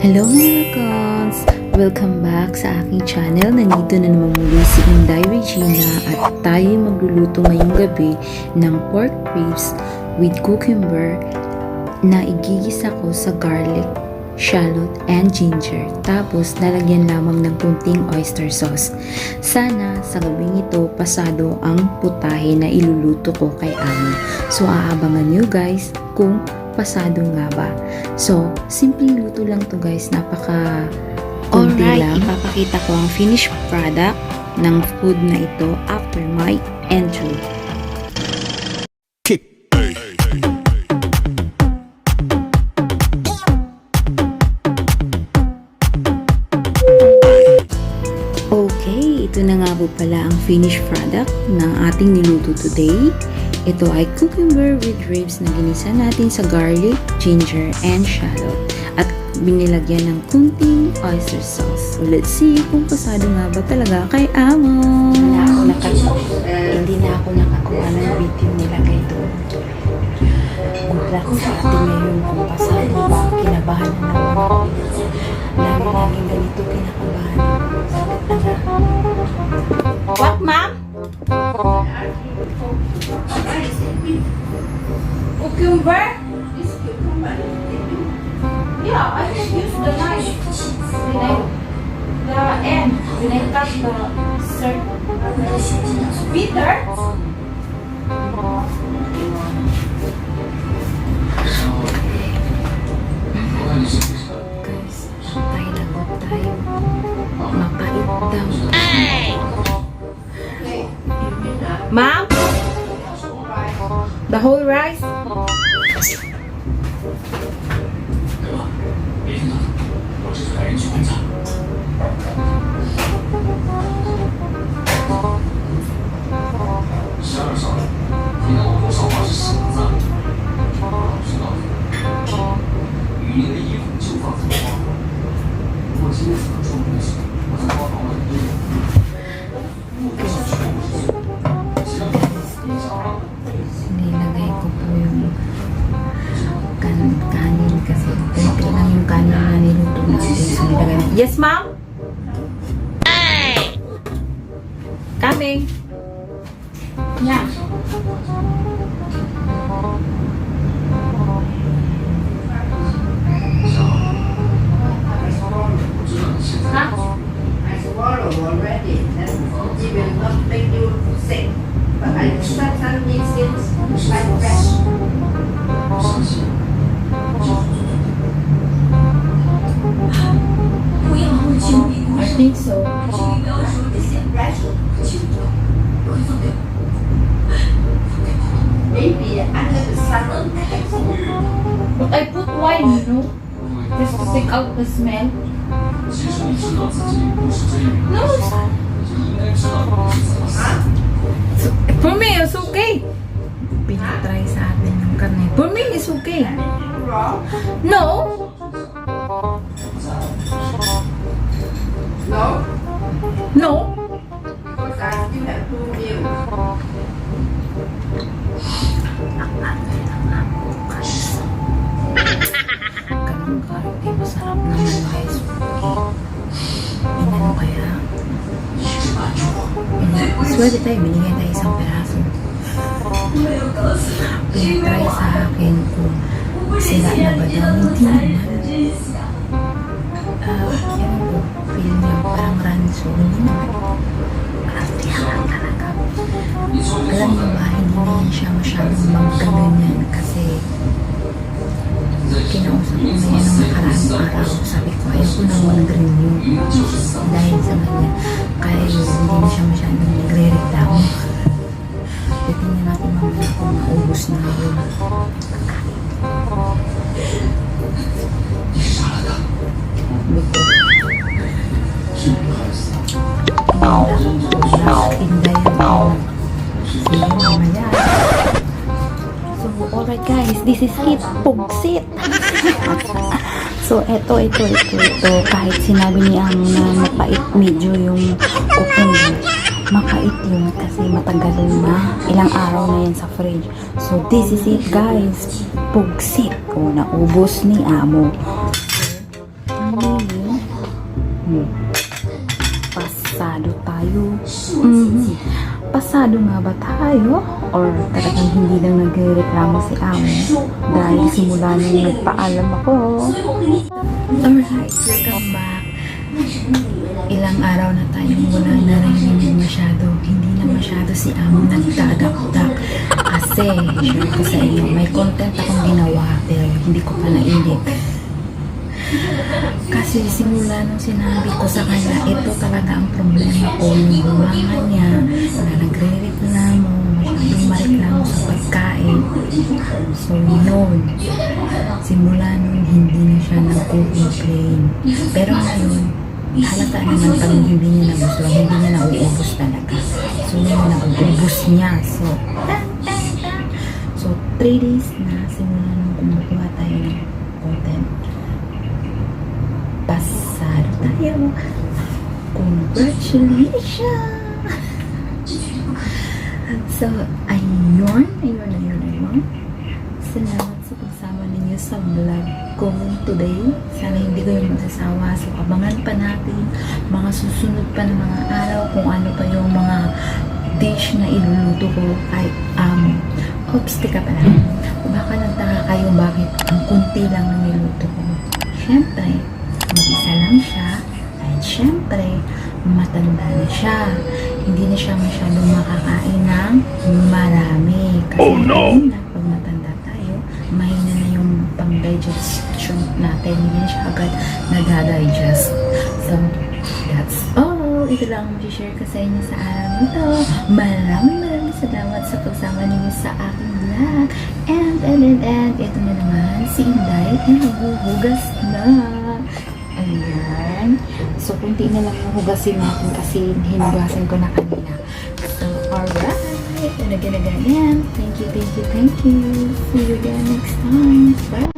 Hello mga cons! Welcome back sa aking channel. Nandito na naman muli si Inday Regina at tayo magluluto ngayong gabi ng pork ribs with cucumber na igigisa ko sa garlic, shallot, and ginger. Tapos lalagyan lamang ng kunting oyster sauce. Sana sa gabing ito pasado ang putahe na iluluto ko kay Amo. So aabangan nyo guys kung pasado nga ba. So, simpleng luto lang to guys. Napaka kunti lang. Ipapakita ko ang finished product ng food na ito after my entry. Okay, ito na nga po pala ang finished product ng ating niluto today. Ito ay cucumber with ribs na ginisa natin sa garlic, ginger, and shallot. At binilagyan ng kunting oyster sauce. So let's see kung pasado nga ba talaga kay Amo. Hindi na ako nakakuha ng video nilagay doon. Good luck sa atin ngayon kung pasado ba. Kinabahan na naman. Lagi-laging ganito kinakabahan. Sakit na nga. What, ma'am? Cucumber? This cucumber? Yeah, I just use the knife. The end. When I cut the bitter. Guys, tayo lagot tayo. Mapait daw. Ma'am? The whole rice? Nilagay ko po yung kanin kasi konti lang yung kanin na niluto natin. So nilagay natin. Yes, ma'am? Coming. Yeah. I swallow already, and it will not make you sick. But I start some these things like fresh. I think so. Is it fresh? Maybe under the sun. But I put wine, you know, just to take out the smell. No, for me, it's okay. Pinatry sa atin ng karne. For me, it's okay. Raw? No. No? No. Because I still have 2 meals. Ganun karne. Masarap naman guys. Ano kaya? Swerte tayo. Binigyan tayo isang peraso. Pinatry sa akin kung sila na ba daw. Hindi naman. Yan po. Feel niya parang ranso. Hindi naman. Artihan lang talaga. Alam niyo ba, hindi na yan siya masyadong magkaganyan kasi kinausap ko na yan ng nakaraang araw. Sabi ko, ayaw ko nang mag-renew dahil sa kanya. Kaya yun, hindi na siya masyadong nagre-reklamo. Titingnan natin mamaya kung maubos na yun. Buko. Inday yan. Sige, mamaya. So, alright guys, this is it. Pugsit! So, ito. Kahit sinabi niya na mapait medyo yung cucumber, mapait yun kasi matagal na. Ilang araw na yan sa fridge. So, this is it guys. Pugsit. O, naubos ni Amo. pasado tayo. Pasado nga ba tayo? Or talagang hindi lang nagreklamo si Amo dahil simula nung nagpaalam ako. Alright, welcome back. Ilang araw na tayong wala narinig masyado. Hindi na masyado si Amo nagdadak-dak. Kasi, share ko sa inyo, may content akong ginawa pero hindi ko pa nainit. Kasi simula nung sinabi ko sa kanya, ito talaga ang problema ko. Yung bumangan niya na nagre-reklamo, masyadong mareklamo sa pagkain. So yun, simula nung hindi na siya nag-complain. Pero ngayon, halata naman pag hindi niya nagustuhan, hindi niya nauubos talaga. So yun, nauubos niya. So 3 days na simula nung kumukuha tayo ng content. Pasado tayo. Congratulations! So, ayun. Salamat sa pagsama ninyo sa vlog ko today. Sana hindi kayo magsasawa. So, abangan pa natin mga susunod pa na mga araw kung ano pa yung mga dish na iluluto ko kay Amo. Oops, tika pa lang. Baka nagtaka kayo bakit ang kunti lang na niluto ko. Siyempre, mag-isa lang siya. At syempre, matanda na siya. Hindi na siya masyadong makakain ng marami. Kasi pag matanda tayo, mahina na yung pang-digestion natin. Hindi na siya agad nag-digest. So, that's all. Ito lang ang share ko sa inyo sa araw nito. Maraming salamat sa pagsama ninyo sa aking vlog. And, ito na naman si Inday na maghuhugas na. Ayan. So, kunti na lang yung hugasin natin kasi hinugasan ko na kanina. So, alright. And again. Thank you. See you again next time. Bye.